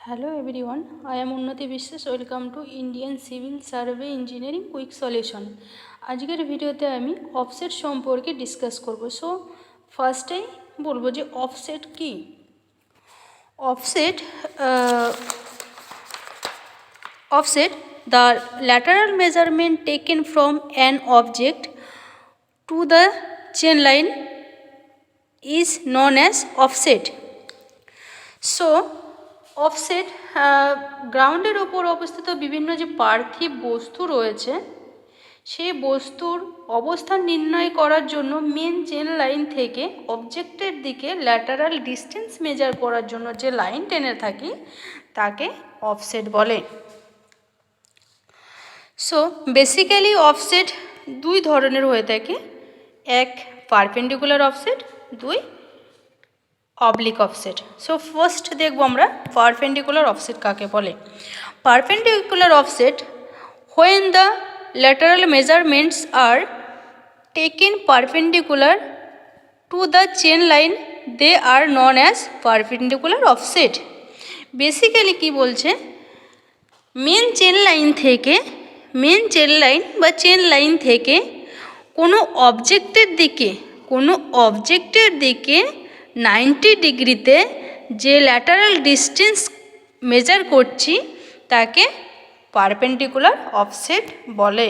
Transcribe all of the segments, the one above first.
Hello everyone, I am Unnati Bishwas. Welcome to Indian Civil Survey Engineering Quick Solution. আজকের ভিডিওতে আমি offset সম্পর্কে discuss করব। So ফার্স্টেই বলবো যে অফসেট কি। Offset the lateral measurement taken from an object to the chain line is known as offset. So offset গ্রাউন্ডের ওপর অবস্থিত বিভিন্ন যে পার্থিব বস্তু রয়েছে সেই বস্তুর অবস্থান নির্ণয় করার জন্য মেন চেন লাইন থেকে অবজেক্টের দিকে ল্যাটারাল ডিস্টেন্স মেজার করার জন্য যে লাইন টেনে থাকি তাকে অফসেট বলে। সো বেসিক্যালি অফসেট দুই ধরনের হয়ে থাকে, এক পারপেন্ডিকুলার অফসেট, দুই অবলিক অফসেট। সো ফার্স্ট দেখব আমরা পারপেন্ডিকুলার অফসেট কাকে বলে। Perpendicular offset when the lateral measurements are taken perpendicular to the chain line they are known as perpendicular offset. Basically কি বলছে, মেন চেন লাইন থেকে কোনো অবজেক্টের দিকে 90 ডিগ্রিতে যে ল্যাটারাল ডিস্টেন্স মেজার করছি তাকে পারপেন্ডিকুলার অফসেট বলে।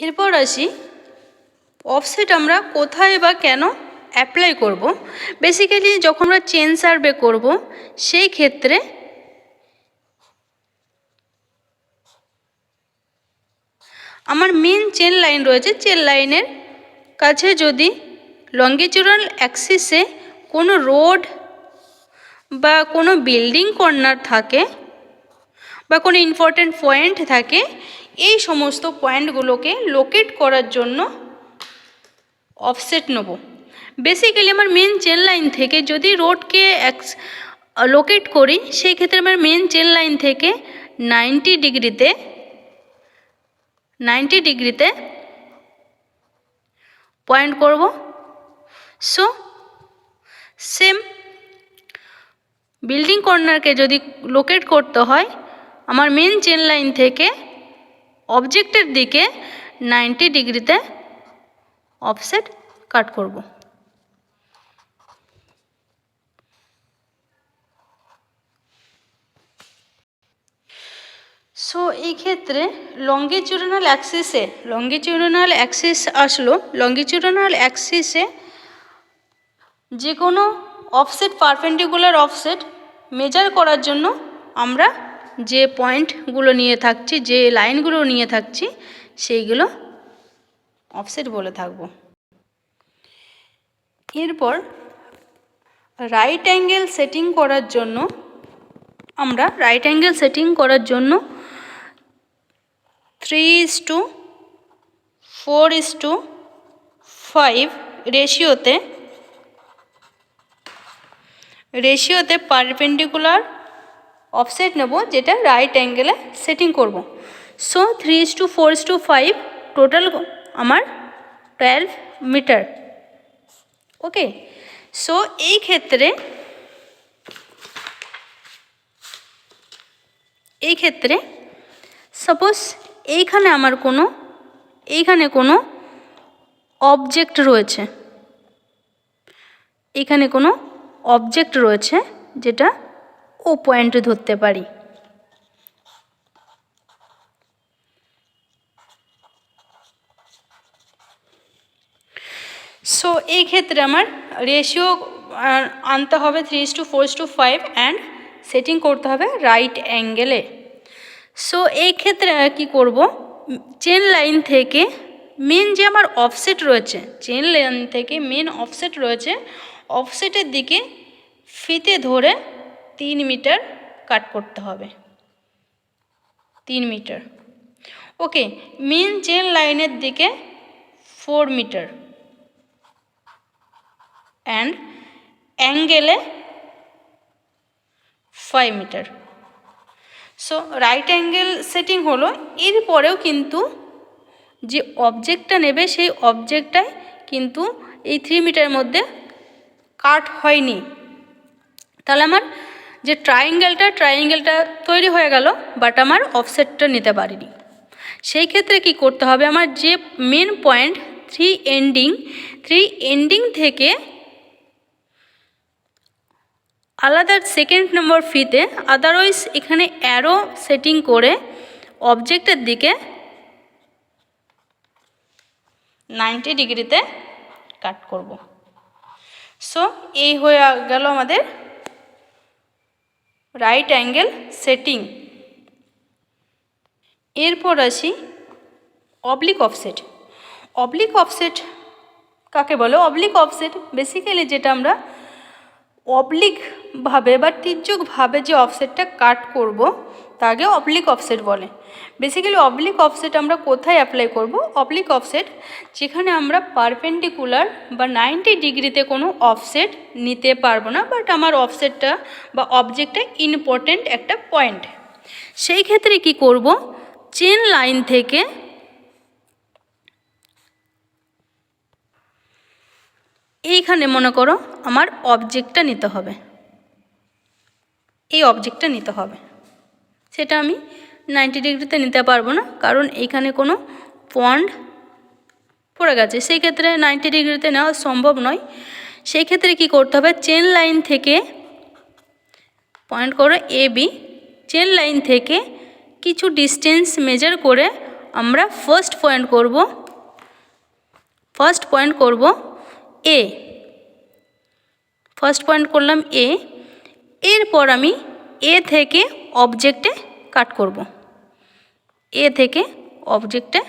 এরপর আসি অফসেট আমরা কোথায় বা কেন অ্যাপ্লাই করব। বেসিক্যালি যখন আমরা চেন সার্ভে করব সেই ক্ষেত্রে আমার মেন চেন লাইন রয়েছে, চেন লাইনের কাছে যদি লঙ্গিচুরাল অ্যাক্সিসে কোনো রোড বা কোনো বিল্ডিং কর্নার থাকে বা কোনো ইম্পর্ট্যান্ট পয়েন্ট থাকে, এই সমস্ত পয়েন্টগুলোকে লোকেট করার জন্য অফসেট নেব। বেসিক্যালি আমার মেন চেন লাইন থেকে যদি রোডকে লোকেট করি সেই ক্ষেত্রে আমার মেন চেন লাইন থেকে 90 ডিগ্রিতে পয়েন্ট করব। সো সেম বিল্ডিং কর্নারকে যদি লোকেট করতে হয় আমার মেন চেন লাইন থেকে অবজেক্টের দিকে 90 ডিগ্রিতে অফসেট কাট করব। সো এই ক্ষেত্রে লঙ্গিচুরাল অ্যাক্সিস আসলো, লঙ্গিচুরাল অ্যাক্সিসে যে কোনো অফসেট পারপেন্ডিকুলার অফসেট মেজার করার জন্য আমরা যে পয়েন্টগুলো নিয়ে থাকছি, যে লাইনগুলো নিয়ে থাকছি সেইগুলো অফসেট বলে থাকব। এরপর রাইট অ্যাঙ্গেল সেটিং করার জন্য 3:4:5 রেশিওতে পারপেন্ডিকুলার অফসেট নেব, যেটা রাইট অ্যাঙ্গেলে সেটিং করব। সো 3:4:5 টোটাল আমার 12 মিটার। ওকে, সো এই ক্ষেত্রে সাপোজ এইখানে কোনো অবজেক্ট রয়েছে, যেটা ও পয়েন্টে ধরতে পারি। সো এই ক্ষেত্রে আমার রেশিও আনতে হবে 3:4:5 অ্যান্ড সেটিং করতে হবে রাইট অ্যাঙ্গেলে। সো এই ক্ষেত্রে কি করব, চেন লাইন থেকে মেন যে আমার অফসেট রয়েছে, অফসেটের দিকে ফিতে ধরে 3 মিটার কাট করতে হবে, 3 মিটার। ওকে, মেন চেন লাইনের দিকে 4 মিটার অ্যান্ড অ্যাঙ্গেলে 5 metre. So right angle setting হলো। এরপরেও কিন্তু যে অবজেক্টটা নেবে সেই অবজেক্টটাই কিন্তু এই 3 মিটারের মধ্যে কাট হয়নি, তাহলে আমার যে ট্রায়াঙ্গেলটা তৈরি হয়ে গেল, বাট আমার অফসেটটা নিতে পারিনি। সেই ক্ষেত্রে কি করতে হবে, আমার যে মেন পয়েন্ট থ্রি এন্ডিং থেকে আলাদা সেকেন্ড নম্বর ফিতে আদারওয়াইজ এখানে অ্যারো সেটিং করে অবজেক্টের দিকে 90 ডিগ্রিতে কাট করব। সো এই হয়ে গেল আমাদের রাইট অ্যাঙ্গেল সেটিং। এরপর আসি অবলিক অফসেট। অবলিক অফসেট কাকে বলে? অবলিক অফসেট বেসিক্যালি যেটা আমরা অবলিকভাবে বা তির্যকভাবে যে অফসেটটা কাট করব তাকে অবলিক অফসেট বলে। বেসিক্যালি অবলিক অফসেট আমরা কোথায় অ্যাপ্লাই করব? অবলিক অফসেট যেখানে আমরা পারপেন্ডিকুলার বা 90 ডিগ্রিতে কোনো অফসেট নিতে পারবো না, বাট আমার অফসেটটা বা অবজেক্টটা ইম্পর্টেন্ট একটা পয়েন্ট। সেই ক্ষেত্রে কি করব, চেন লাইন থেকে এইখানে মনে করো আমার অবজেক্টটা নিতে হবে, এই অবজেক্টটা নিতে হবে। সেটা আমি 90 ডিগ্রিতে নিতে পারবো না, কারণ এইখানে কোনো পয়েন্ট পড়ে গেছে, সেই ক্ষেত্রে 90 ডিগ্রিতে নেওয়া সম্ভব নয়। সেই ক্ষেত্রে কি করতে হবে, চেন লাইন থেকে পয়েন্ট করো এ বি, চেন লাইন থেকে কিছু ডিস্টেন্স মেজার করে আমরা ফার্স্ট পয়েন্ট করব এ। ফার্স্ট পয়েন্ট করলাম এ, এরপর আমি এ থেকে অবজেক্টে কাট করব, এ থেকে অবজেক্টে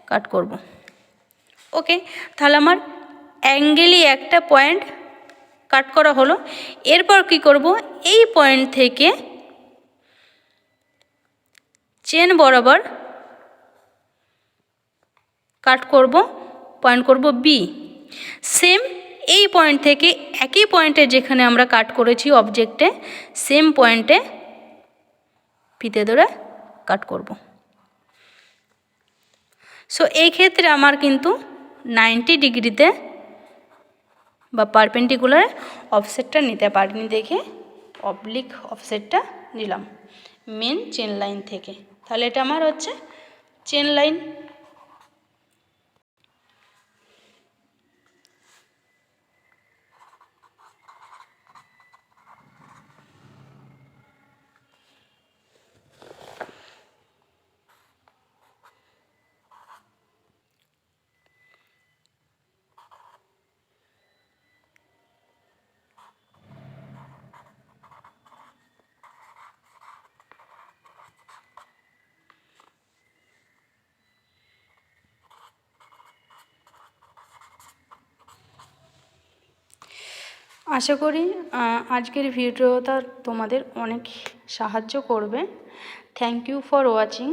কাট করব। ওকে, তাহলে আমার অ্যাঙ্গেলই একটা পয়েন্ট কাট করা হলো। এরপর কি করব, এই পয়েন্ট থেকে চেন বরাবর কাট করব, পয়েন্ট করব বি। সেম এই পয়েন্ট থেকে একই পয়েন্টে যেখানে আমরা কাট করেছি অবজেক্টে, সেম পয়েন্টে ফিতে ধরে কাট করব। সো এই ক্ষেত্রে আমার কিন্তু 90 ডিগ্রিতে বা পারপেন্ডিকুলার অফসেটটা নিতে পারিনি দেখে অবলিক অফসেটটা নিলাম মেন চেন লাইন থেকে। তাহলে এটা আমার হচ্ছে চেন লাইন। আশা করি আজকের ভিডিওটা তোমাদের অনেক সাহায্য করবে। Thank you for watching.